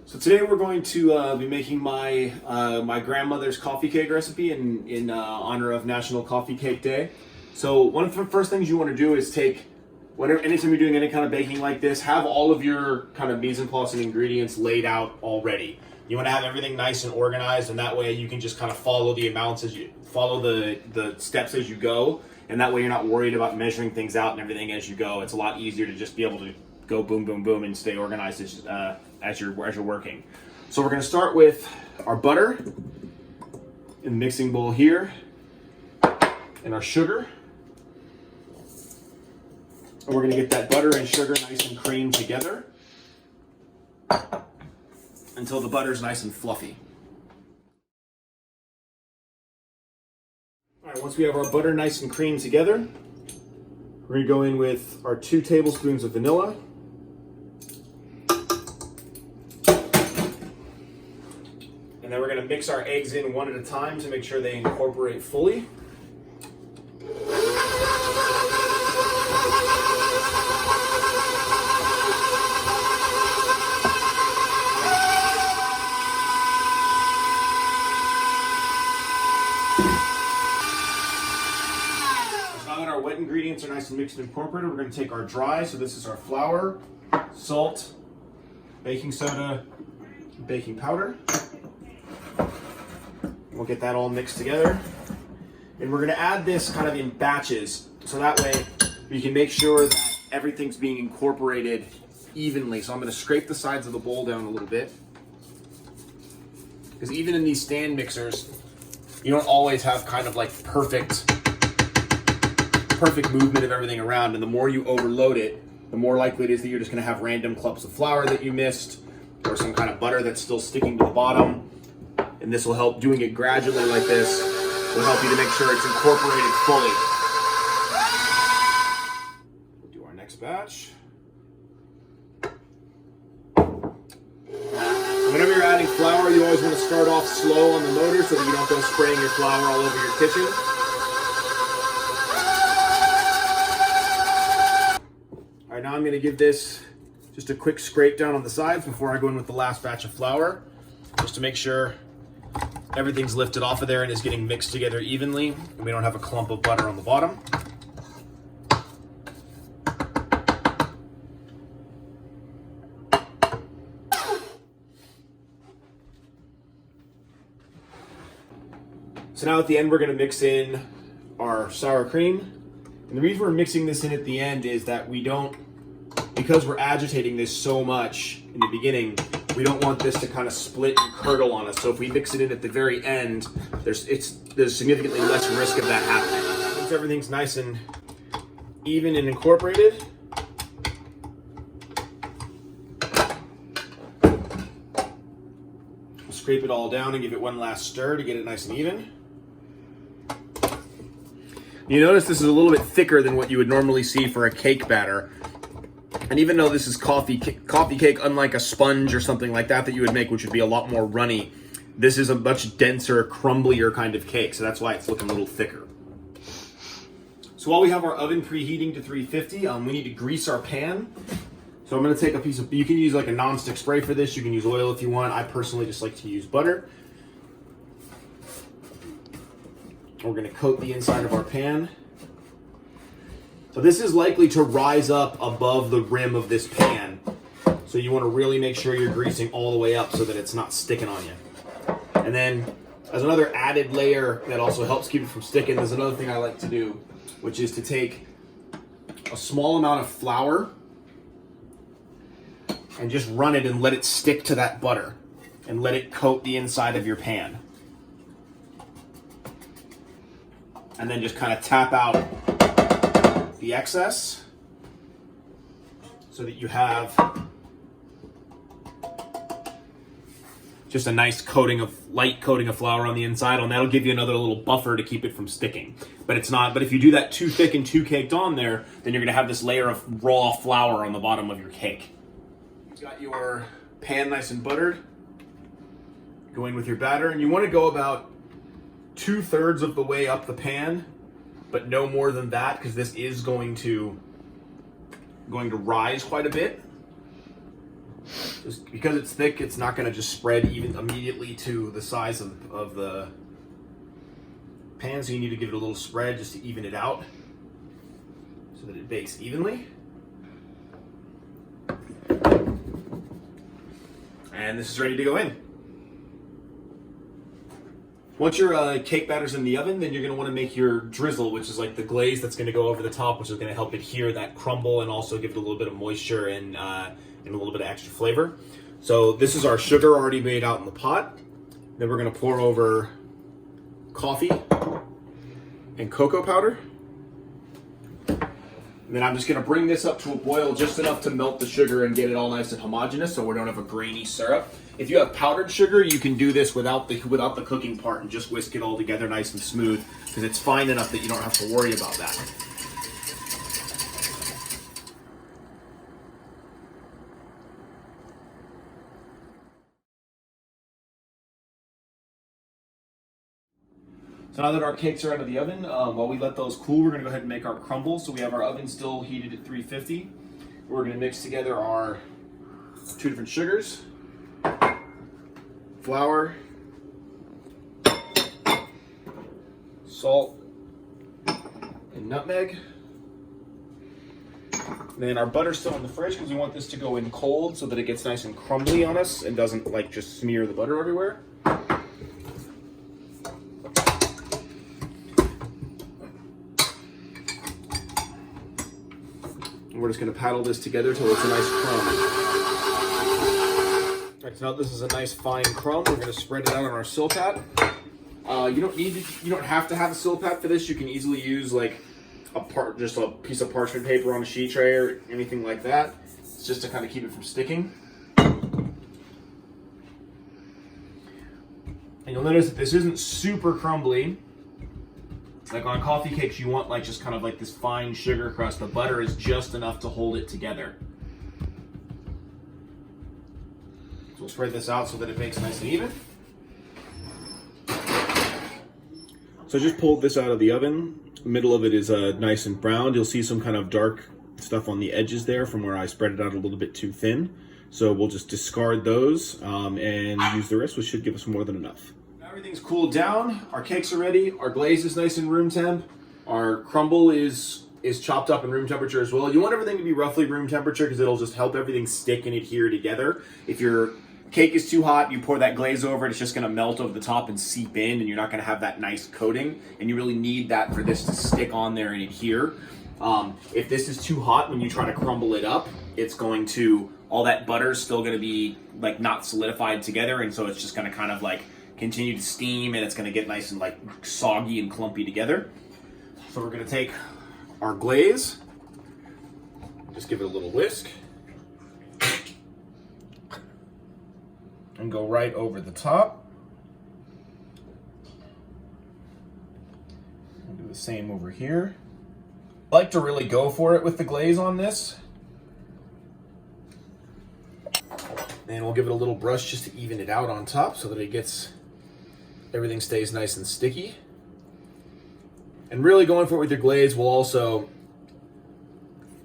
So today we're going to be making my my grandmother's coffee cake recipe in honor of National Coffee Cake Day. So one of the first things you want to do is take anytime you're doing any kind of baking like this, have all of your kind of mise en place and ingredients laid out already. You want to have everything nice and organized, and that way you can just kind of follow the amounts as you follow the steps as you go, and that way you're not worried about measuring things out and everything as you go. It's a lot easier to just be able to go boom, boom, boom and stay organized as you're working. So we're going to start with our butter in the mixing bowl here, and our sugar. And we're going to get that butter and sugar nice and creamed together until the butter is nice and fluffy. All right, once we have our butter nice and creamed together, we're going to go in with our 2 tablespoons of vanilla. And then we're going to mix our eggs in one at a time to make sure they incorporate fully. Now that our wet ingredients are nice and mixed and incorporated, we're going to take our dry. So this is our flour, salt, baking soda, baking powder. We'll get that all mixed together. And we're going to add this kind of in batches, so that way we can make sure that everything's being incorporated evenly. So I'm going to scrape the sides of the bowl down a little bit, because even in these stand mixers, you don't always have kind of like perfect movement of everything around, and the more you overload it, the more likely it is that you're just going to have random clumps of flour that you missed, or some kind of butter that's still sticking to the bottom. And this will help, doing it gradually like this will help you to make sure it's incorporated fully. We'll do our next batch. Whenever you're adding flour, you always want to start off slow on the motor so that you don't go spraying your flour all over your kitchen. All right, now I'm going to give this just a quick scrape down on the sides before I go in with the last batch of flour, just to make sure everything's lifted off of there and is getting mixed together evenly, and we don't have a clump of butter on the bottom. So now at the end, we're going to mix in our sour cream. And the reason we're mixing this in at the end is that because we're agitating this so much in the beginning, we don't want this to kind of split and curdle on us. So if we mix it in at the very end, there's significantly less risk of that happening. Once everything's nice and even and incorporated, we'll scrape it all down and give it one last stir to get it nice and even. You notice this is a little bit thicker than what you would normally see for a cake batter. And even though this is coffee cake, unlike a sponge or something like that you would make, which would be a lot more runny, this is a much denser, crumblier kind of cake. So that's why it's looking a little thicker. So while we have our oven preheating to 350, we need to grease our pan. So I'm going to take a piece of, you can use like a non-stick spray for this. You can use oil if you want. I personally just like to use butter. We're going to coat the inside of our pan. So this is likely to rise up above the rim of this pan. So you want to really make sure you're greasing all the way up so that it's not sticking on you. And then as another added layer that also helps keep it from sticking, there's another thing I like to do, which is to take a small amount of flour and just run it and let it stick to that butter and let it coat the inside of your pan. And then just kind of tap out the excess so that you have just a nice light coating of flour on the inside, and that'll give you another little buffer to keep it from sticking. But if you do that too thick and too caked on there, then you're going to have this layer of raw flour on the bottom of your cake. You've got your pan nice and buttered. Go in with your batter, and you want to go about 2/3 of the way up the pan, but no more than that, because this is going to rise quite a bit. Just because it's thick, it's not going to just spread even immediately to the size of the pan, so you need to give it a little spread just to even it out so that it bakes evenly. And this is ready to go in. Once your cake batter's in the oven, then you're going to want to make your drizzle, which is like the glaze that's going to go over the top, which is going to help adhere that crumble and also give it a little bit of moisture and a little bit of extra flavor. So this is our sugar already made out in the pot. Then we're going to pour over coffee and cocoa powder. And then I'm just going to bring this up to a boil just enough to melt the sugar and get it all nice and homogeneous so we don't have a grainy syrup. If you have powdered sugar, you can do this without the cooking part and just whisk it all together nice and smooth because it's fine enough that you don't have to worry about that. So now that our cakes are out of the oven, while we let those cool, we're going to go ahead and make our crumbles. So we have our oven still heated at 350. We're going to mix together our 2 different sugars, flour, salt, and nutmeg. And then our butter's still in the fridge because we want this to go in cold so that it gets nice and crumbly on us and doesn't like just smear the butter everywhere. And we're just going to paddle this together till it's a nice crumb. All right, so now this is a nice fine crumb. We're going to spread it out on our Silpat. You don't have to have a Silpat for this. You can easily use like just a piece of parchment paper on a sheet tray or anything like that. It's just to kind of keep it from sticking. And you'll notice that this isn't super crumbly. Like on coffee cakes, you want like just kind of like this fine sugar crust. The butter is just enough to hold it together. So we'll spread this out so that it bakes nice and even. So I just pulled this out of the oven. The middle of it is nice and browned. You'll see some kind of dark stuff on the edges there from where I spread it out a little bit too thin. So we'll just discard those and use the rest, which should give us more than enough. Everything's cooled down. Our cakes are ready. Our glaze is nice and room temp. Our crumble is chopped up in room temperature as well. You want everything to be roughly room temperature because it'll just help everything stick and adhere together. If your cake is too hot, you pour that glaze over it, it's just going to melt over the top and seep in, and you're not going to have that nice coating. And you really need that for this to stick on there and adhere. If this is too hot when you try to crumble it up, it's going to, all that butter is still going to be like not solidified together, and so it's just going to kind of like continue to steam, and it's going to get nice and like soggy and clumpy together. So we're going to take our glaze, just give it a little whisk, and go right over the top. We'll do the same over here. I like to really go for it with the glaze on this. Then we'll give it a little brush just to even it out on top so that it gets, everything stays nice and sticky. And really going for it with your glaze will also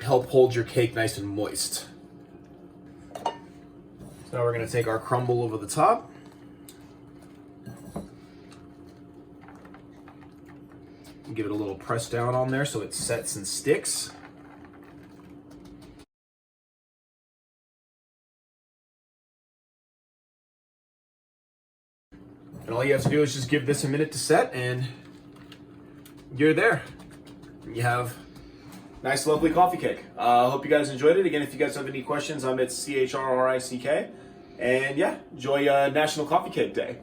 help hold your cake nice and moist. So now we're going to take our crumble over the top. And give it a little press down on there so it sets and sticks. And all you have to do is just give this a minute to set and you're there. You have nice, lovely coffee cake. I hope you guys enjoyed it. Again, if you guys have any questions, I'm at CHRRICK. And yeah, enjoy National Coffee Cake Day.